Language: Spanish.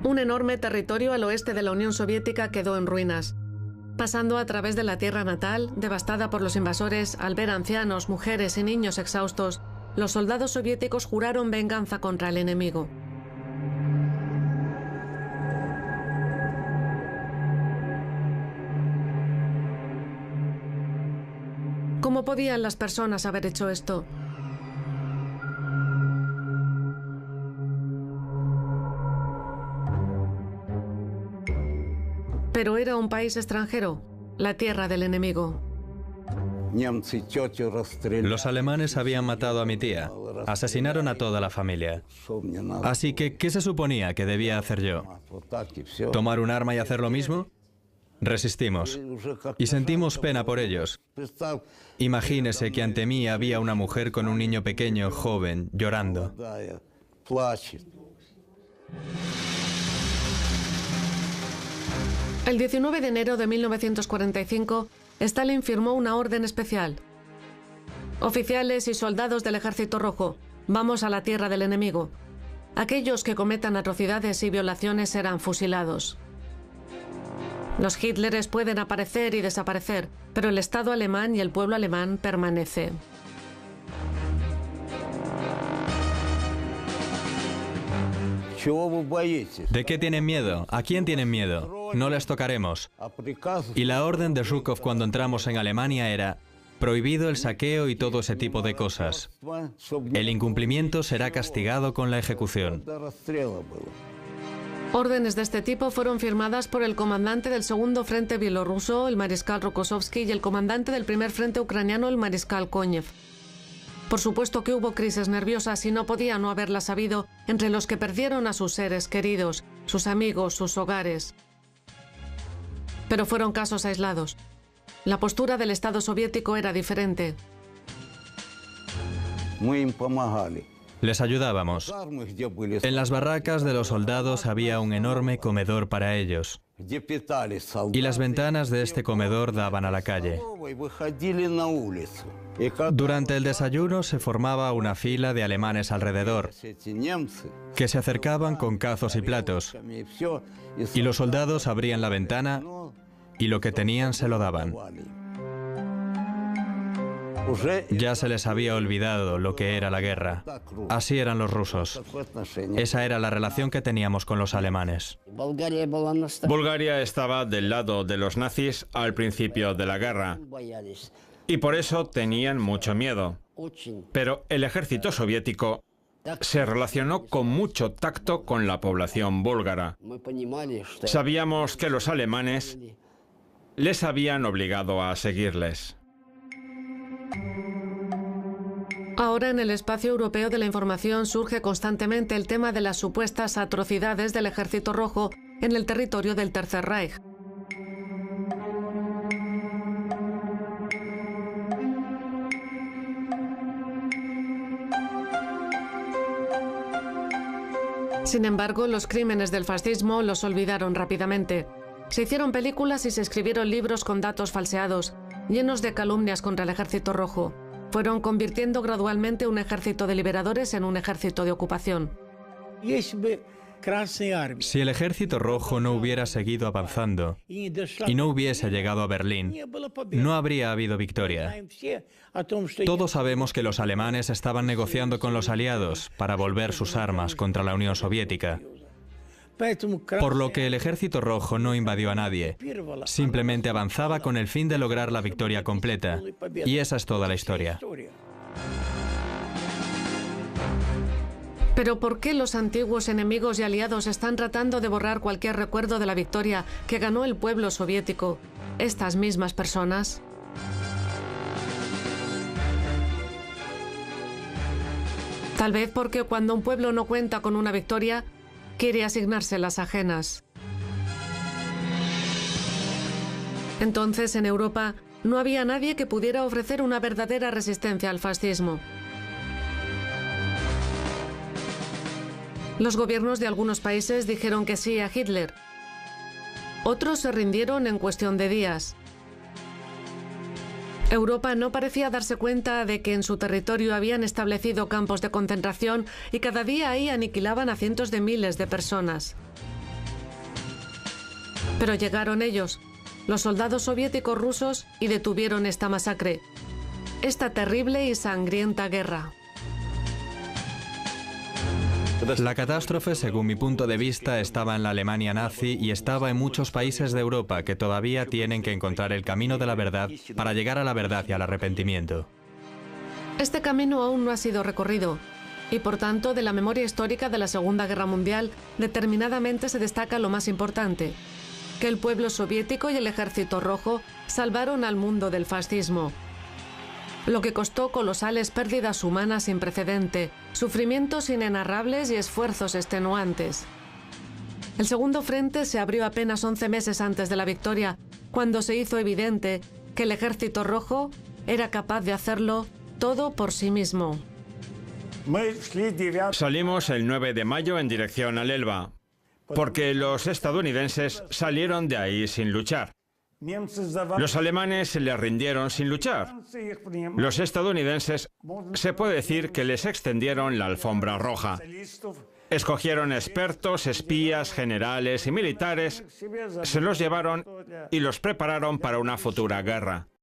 Un enorme territorio al oeste de la Unión Soviética quedó en ruinas. Pasando a través de la tierra natal, devastada por los invasores, al ver ancianos, mujeres y niños exhaustos, los soldados soviéticos juraron venganza contra el enemigo. ¿Cómo podían las personas haber hecho esto? Pero era un país extranjero, la tierra del enemigo. Los alemanes habían matado a mi tía, asesinaron a toda la familia. Así que, ¿qué se suponía que debía hacer yo? ¿Tomar un arma y hacer lo mismo? Resistimos y sentimos pena por ellos. Imagínese que ante mí había una mujer con un niño pequeño, joven, llorando. El 19 de enero de 1945, Stalin firmó una orden especial. Oficiales y soldados del Ejército Rojo, vamos a la tierra del enemigo. Aquellos que cometan atrocidades y violaciones serán fusilados. Los Hitleres pueden aparecer y desaparecer, pero el Estado alemán y el pueblo alemán permanece. ¿De qué tienen miedo? ¿A quién tienen miedo? No les tocaremos. Y la orden de Zhukov cuando entramos en Alemania era: prohibido el saqueo y todo ese tipo de cosas. El incumplimiento será castigado con la ejecución. Órdenes de este tipo fueron firmadas por el comandante del segundo frente bielorruso, el mariscal Rokossovsky, y el comandante del primer frente ucraniano, el mariscal Konev. Por supuesto que hubo crisis nerviosas y no podía no haberlas habido entre los que perdieron a sus seres queridos, sus amigos, sus hogares. Pero fueron casos aislados. La postura del Estado soviético era diferente. Les ayudábamos. En las barracas de los soldados había un enorme comedor para ellos. Y las ventanas de este comedor daban a la calle. Durante el desayuno se formaba una fila de alemanes alrededor, que se acercaban con cazos y platos. Y los soldados abrían la ventana y lo que tenían se lo daban. Ya se les había olvidado lo que era la guerra. Así eran los rusos. Esa era la relación que teníamos con los alemanes. Bulgaria estaba del lado de los nazis al principio de la guerra. Y por eso tenían mucho miedo. Pero el ejército soviético se relacionó con mucho tacto con la población búlgara. Sabíamos que los alemanes les habían obligado a seguirles. Ahora en el espacio europeo de la información surge constantemente el tema de las supuestas atrocidades del Ejército Rojo en el territorio del Tercer Reich. Sin embargo, los crímenes del fascismo los olvidaron rápidamente. Se hicieron películas y se escribieron libros con datos falseados, llenos de calumnias contra el Ejército Rojo. Fueron convirtiendo gradualmente un ejército de liberadores en un ejército de ocupación. Si el Ejército Rojo no hubiera seguido avanzando y no hubiese llegado a Berlín, no habría habido victoria. Todos sabemos que los alemanes estaban negociando con los aliados para volver sus armas contra la Unión Soviética. Por lo que el Ejército Rojo no invadió a nadie, simplemente avanzaba con el fin de lograr la victoria completa. Y esa es toda la historia. Pero ¿por qué los antiguos enemigos y aliados están tratando de borrar cualquier recuerdo de la victoria que ganó el pueblo soviético? ¿Estas mismas personas? Tal vez porque cuando un pueblo no cuenta con una victoria, quiere asignarse las ajenas. Entonces, en Europa, no había nadie que pudiera ofrecer una verdadera resistencia al fascismo. Los gobiernos de algunos países dijeron que sí a Hitler. Otros se rindieron en cuestión de días. Europa no parecía darse cuenta de que en su territorio habían establecido campos de concentración y cada día ahí aniquilaban a cientos de miles de personas. Pero llegaron ellos, los soldados soviéticos rusos, y detuvieron esta masacre, esta terrible y sangrienta guerra. La catástrofe, según mi punto de vista, estaba en la Alemania nazi y estaba en muchos países de Europa que todavía tienen que encontrar el camino de la verdad para llegar a la verdad y al arrepentimiento. Este camino aún no ha sido recorrido y, por tanto, de la memoria histórica de la Segunda Guerra Mundial determinadamente se destaca lo más importante, que el pueblo soviético y el Ejército Rojo salvaron al mundo del fascismo, lo que costó colosales pérdidas humanas sin precedente, sufrimientos inenarrables y esfuerzos extenuantes. El segundo frente se abrió apenas 11 meses antes de la victoria, cuando se hizo evidente que el Ejército Rojo era capaz de hacerlo todo por sí mismo. Salimos el 9 de mayo en dirección al Elba, porque los estadounidenses salieron de ahí sin luchar. Los alemanes se les rindieron sin luchar. Los estadounidenses, se puede decir que les extendieron la alfombra roja. Escogieron expertos, espías, generales y militares, se los llevaron y los prepararon para una futura guerra.